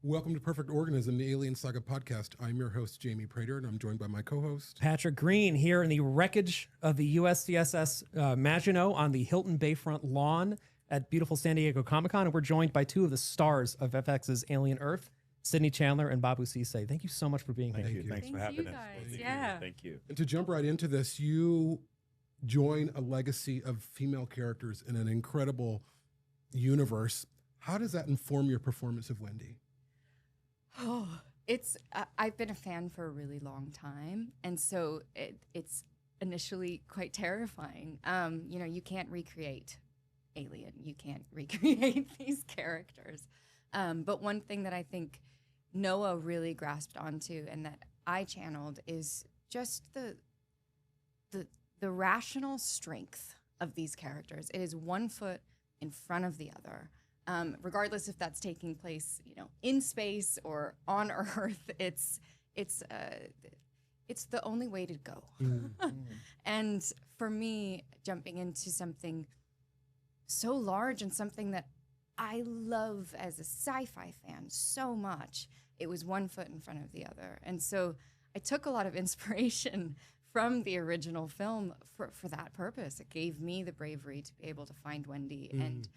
Welcome to Perfect Organism, the Alien Saga podcast. I'm your host, Jamie Prater, and I'm joined by my co-host, Patrick Green, here in the wreckage of the USCSS Maginot on the Hilton Bayfront lawn at beautiful San Diego Comic-Con. And we're joined by two of the stars of FX's Alien Earth, Sydney Chandler and Babou Ceesay. Thank you so much for being here. Thank you. Thanks for having us. Thank you. And to jump right into this, you join a legacy of female characters in an incredible universe. How does that inform your performance of Wendy? Oh, I've been a fan for a really long time, and so it's initially quite terrifying. You can't recreate Alien. You can't recreate these characters. But one thing that I think Noah really grasped onto and that I channeled is just the rational strength of these characters. It is one foot in front of the other. Regardless if that's taking place, in space or on Earth, it's the only way to go. And for me, jumping into something so large and something that I love as a sci-fi fan so much, it was one foot in front of the other. And so I took a lot of inspiration from the original film for that purpose. It gave me the bravery to be able to find Wendy, and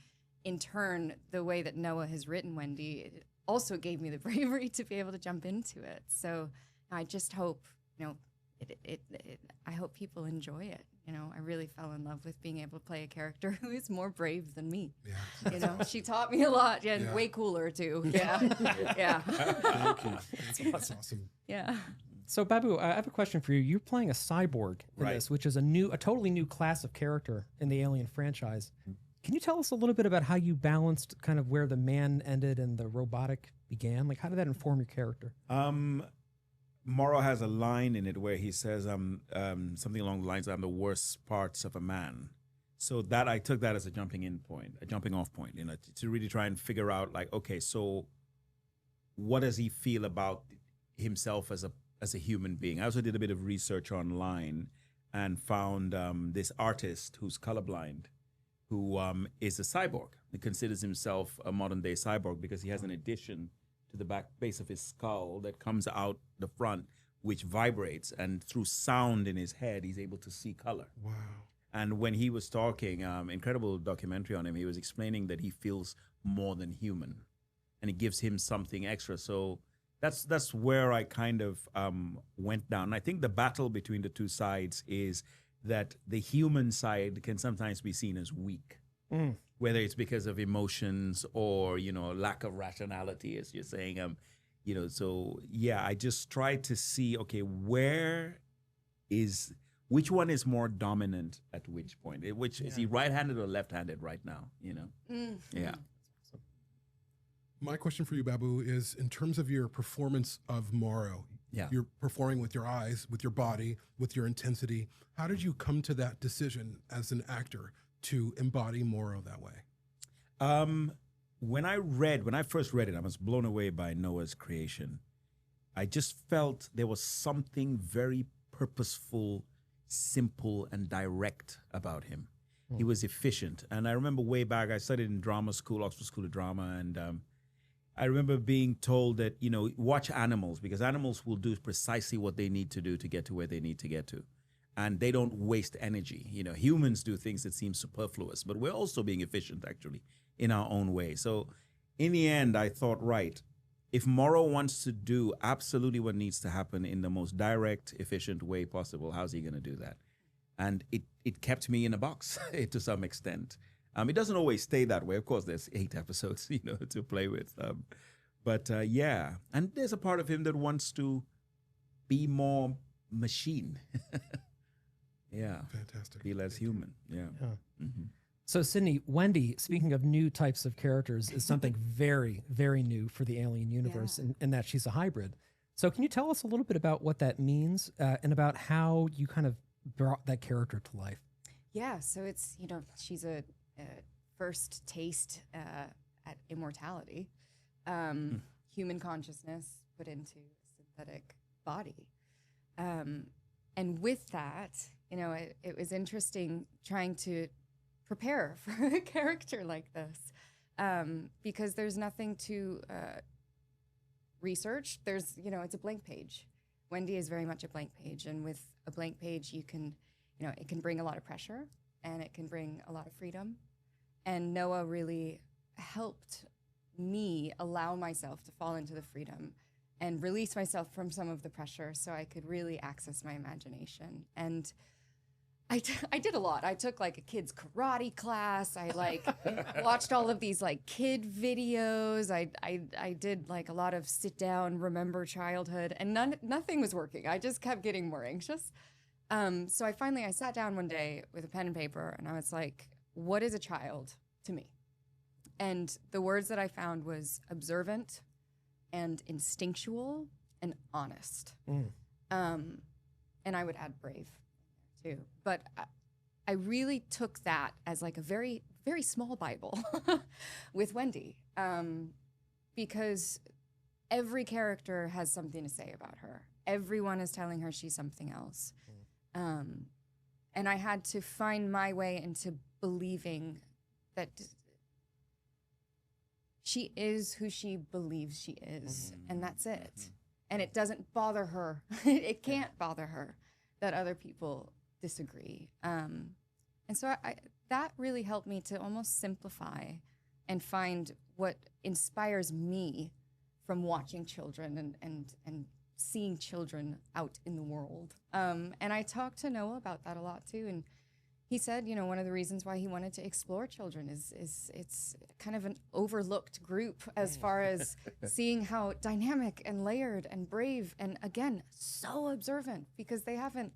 in turn, the way that Noah has written Wendy, it also gave me the bravery to be able to jump into it. So I just hope, I hope people enjoy it. I really fell in love with being able to play a character who is more brave than me. Yeah. She taught me a lot, and way cooler too. Yeah. Yeah. Thank you. That's awesome. Yeah. So, Babou, I have a question for you. You're playing a cyborg in this, which is a totally new class of character in the Alien franchise. Can you tell us a little bit about how you balanced kind of where the man ended and the robotic began? Like, how did that inform your character? Morrow has a line in it where he says something along the lines of, "I'm the worst parts of a man." So that I took that as a jumping off point, to really try and figure out, like, okay, so what does he feel about himself as a human being? I also did a bit of research online and found this artist who's colorblind, who is a cyborg. He considers himself a modern-day cyborg because he has an addition to the base of his skull that comes out the front, which vibrates, and through sound in his head, he's able to see color. Wow. And when he was talking, incredible documentary on him, he was explaining that he feels more than human, and it gives him something extra. So that's where I kind of went down. And I think the battle between the two sides is that the human side can sometimes be seen as weak, whether it's because of emotions or, lack of rationality, as you're saying. So yeah, I just tried to see, okay, which one is more dominant at which point? Is he right-handed or left-handed right now? Yeah. My question for you, Babou, is in terms of your performance of Morrow. Yeah. You're performing with your eyes, with your body, with your intensity. How did you come to that decision as an actor to embody Morrow that way? When I first read it, I was blown away by Noah's creation. I just felt there was something very purposeful, simple, and direct about him. He was efficient. And I remember way back, I studied in drama school, Oxford School of Drama, and I remember being told that, watch animals, because animals will do precisely what they need to do to get to where they need to get to. And they don't waste energy. Humans do things that seem superfluous, but we're also being efficient, actually, in our own way. So in the end, I thought, right, if Morrow wants to do absolutely what needs to happen in the most direct, efficient way possible, how's he going to do that? And it kept me in a box to some extent. It doesn't always stay that way. Of course, there's 8 episodes, to play with. But yeah, and there's a part of him that wants to be more machine. Yeah. Fantastic. Be less human. Yeah. Mm-hmm. So, Sydney, Wendy, speaking of new types of characters, is something very, very new for the Alien universe, in that she's a hybrid. So can you tell us a little bit about what that means and about how you kind of brought that character to life? Yeah, so it's, she's a first taste at immortality, human consciousness put into a synthetic body. And with that, it was interesting trying to prepare for a character like this, because there's nothing to research, there's, it's a blank page. Wendy is very much a blank page. And with a blank page, you can, it can bring a lot of pressure and it can bring a lot of freedom. And Noah really helped me allow myself to fall into the freedom and release myself from some of the pressure so I could really access my imagination. And I did a lot. I took like a kid's karate class. I like watched all of these like kid videos. I did like a lot of sit down, remember childhood, and nothing was working. I just kept getting more anxious. So I sat down one day with a pen and paper and I was like, what is a child to me? And the words that I found was observant and instinctual and honest. And I would add brave too. But I really took that as like a very, very small Bible with Wendy, because every character has something to say about her. Everyone is telling her she's something else. And I had to find my way into believing that she is who she believes she is, and that's it. And it doesn't bother her. It can't bother her that other people disagree. And so that really helped me to almost simplify and find what inspires me from watching children and seeing children out in the world. And I talked to Noah about that a lot too. And he said, one of the reasons why he wanted to explore children is it's kind of an overlooked group as far as seeing how dynamic and layered and brave and, again, so observant, because they haven't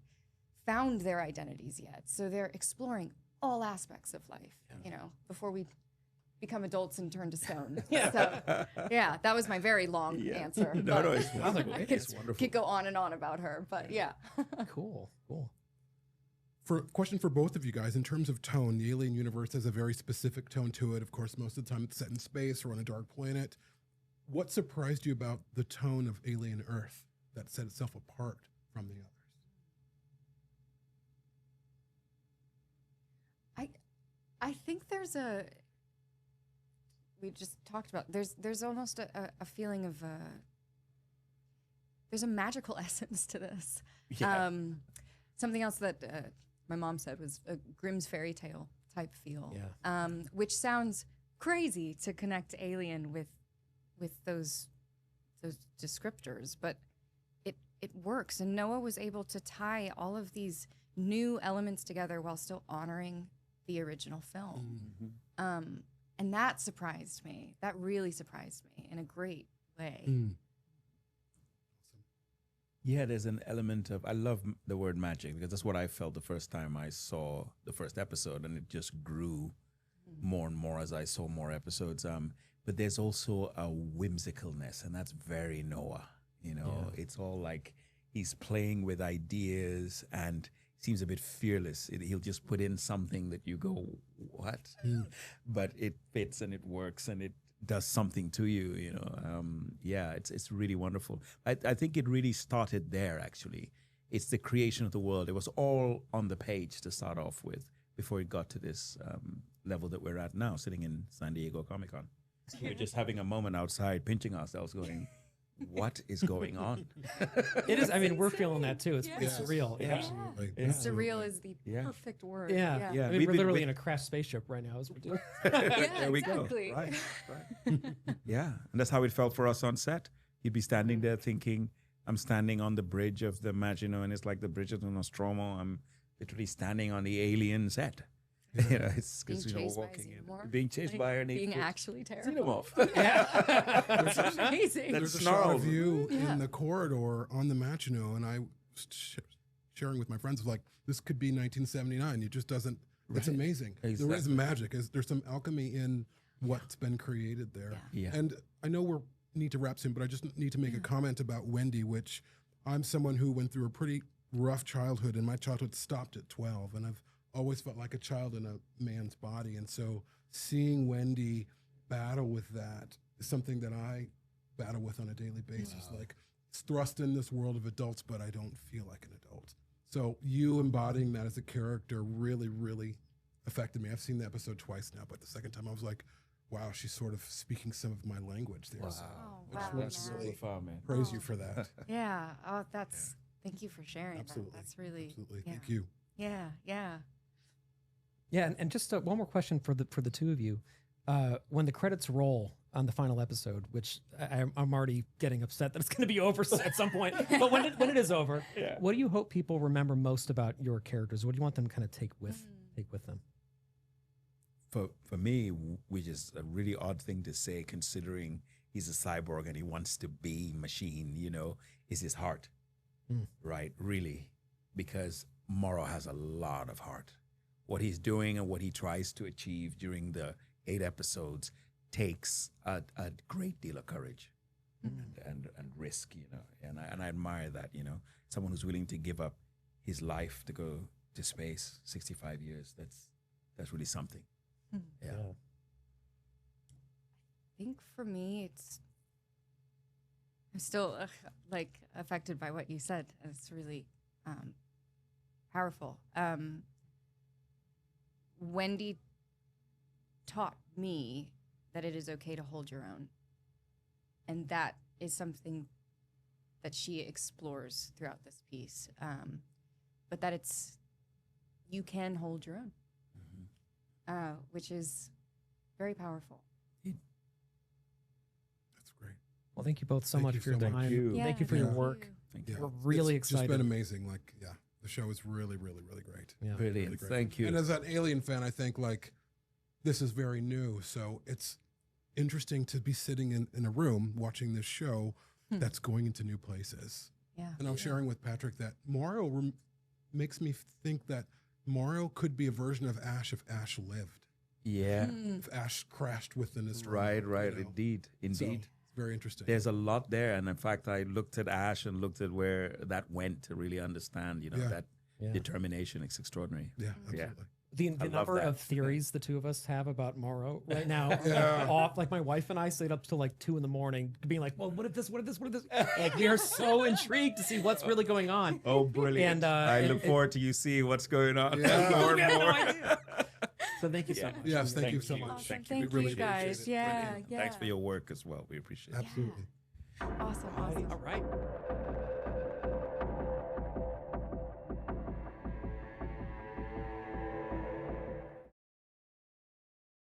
found their identities yet. So they're exploring all aspects of life, before we become adults and turn to stone. So, yeah, that was my very long answer. No, it's wonderful. It's wonderful. Could go on and on about her, but yeah. Cool. Question for both of you guys, in terms of tone, the Alien universe has a very specific tone to it. Of course, most of the time it's set in space or on a dark planet. What surprised you about the tone of Alien Earth that set itself apart from the others? I think we just talked about, there's almost a feeling of, there's a magical essence to this. Yeah. Something else that my mom said was a Grimm's fairy tale type feel, Yeah. Which sounds crazy to connect Alien with those descriptors, but it works. And Noah was able to tie all of these new elements together while still honoring the original film. And that surprised me. That really surprised me in a great way. Yeah, there's an element of, I love the word magic because that's what I felt the first time I saw the first episode, and it just grew more and more as I saw more episodes. But there's also a whimsicalness, and that's very Noah. It's all like he's playing with ideas and seems a bit fearless. He'll just put in something that you go, what? But it fits and it works and it does something to you, it's really wonderful. I think it really started there, actually. It's the creation of the world. It was all on the page to start off with before it got to this level that we're at now, sitting in San Diego Comic-Con. We're just having a moment outside, pinching ourselves, going, what is going on? It is. I mean, we're feeling that too. It's Yes. surreal. Yeah. Absolutely. Yeah. Surreal is the perfect word. Yeah. Yeah. I mean, We've we're been- literally we- in a crashed spaceship right now as we're doing. There we exactly. go. Right. Yeah. And that's how it felt for us on set. You'd be standing there thinking, I'm standing on the bridge of the Maginot, and it's like the bridge of the Nostromo. I'm literally standing on the Alien set. It's Being because chased by a walking in, xenomorph. being chased by an Being Alien actually terrified. xenomorph. It's amazing. That There's a snarl. shot of you Yeah. in the corridor on the Maginot, and I was sharing with my friends, like, this could be 1979. It just doesn't, it's amazing. There is Exactly. magic. There's some alchemy in what's been created there. Yeah. And I know we need to wrap soon, but I just need to make a comment about Wendy, which I'm someone who went through a pretty rough childhood, and my childhood stopped at 12, and I've always felt like a child in a man's body. And so seeing Wendy battle with that is something that I battle with on a daily basis. Like, it's thrust in this world of adults, but I don't feel like an adult. So you embodying that as a character really, really affected me. I've seen the episode twice now, but the second time I was like, wow, she's sort of speaking some of my language there. So Oh, I just wow. want to really far, man. praise you for that. Yeah. Oh, that's. Thank you for sharing. Absolutely. That's really. Absolutely. Yeah. Thank you. Yeah. Yeah. Yeah, and just one more question for the two of you. When the credits roll on the final episode, which I'm already getting upset that it's going to be over at some point, but when it is over, what do you hope people remember most about your characters? What do you want them to kind of take with them? For me, which is a really odd thing to say, considering he's a cyborg and he wants to be machine, is his heart, right? Really, because Morrow has a lot of heart. What he's doing and what he tries to achieve during the 8 episodes takes a great deal of courage and risk, and I admire that, someone who's willing to give up his life to go to space, 65 years. That's really something. Yeah. I think for me, I'm still like affected by what you said. It's really powerful. Wendy taught me that it is okay to hold your own. And that is something that she explores throughout this piece. But that you can hold your own, which is very powerful. That's great. Well, thank you both so Thank much you for your so much. time. Thank you. Thank you for Yeah. your work. Thank Yeah. you. We're really It's excited. just been amazing. Like, yeah, the show is really, really, really great. Yeah. Brilliant. Really great. Thank you. And as an Alien fan, I think like this is very new. So it's interesting to be sitting in a room watching this show that's going into new places. Yeah. And I was sharing with Patrick that Morrow makes me think that Morrow could be a version of Ash if Ash lived. Yeah. If Ash crashed within his Right. you know. Indeed. So, Indeed. it's very interesting. There's a lot there, and in fact, I looked at Ash and looked at where that went to really understand, Yeah. that Yeah. determination. It's extraordinary. Yeah, absolutely. The love number that. of theories the two of us have about Morrow right now, Yeah. off. Like my wife and I stayed up till like 2 a.m, being like, "Well, what if this? What if this? What if this?" Like we are so intrigued to see what's really going on. Oh, brilliant! And, I and look forward to you see what's going on Yeah. more We have and no more. idea. So thank you so much. Yes, thank you so much. Awesome. Thank you. Thank We really you guys. appreciate it. Yeah. Brilliant. Yeah. Thanks for your work as well. We appreciate it. Absolutely. Awesome. Awesome. All right.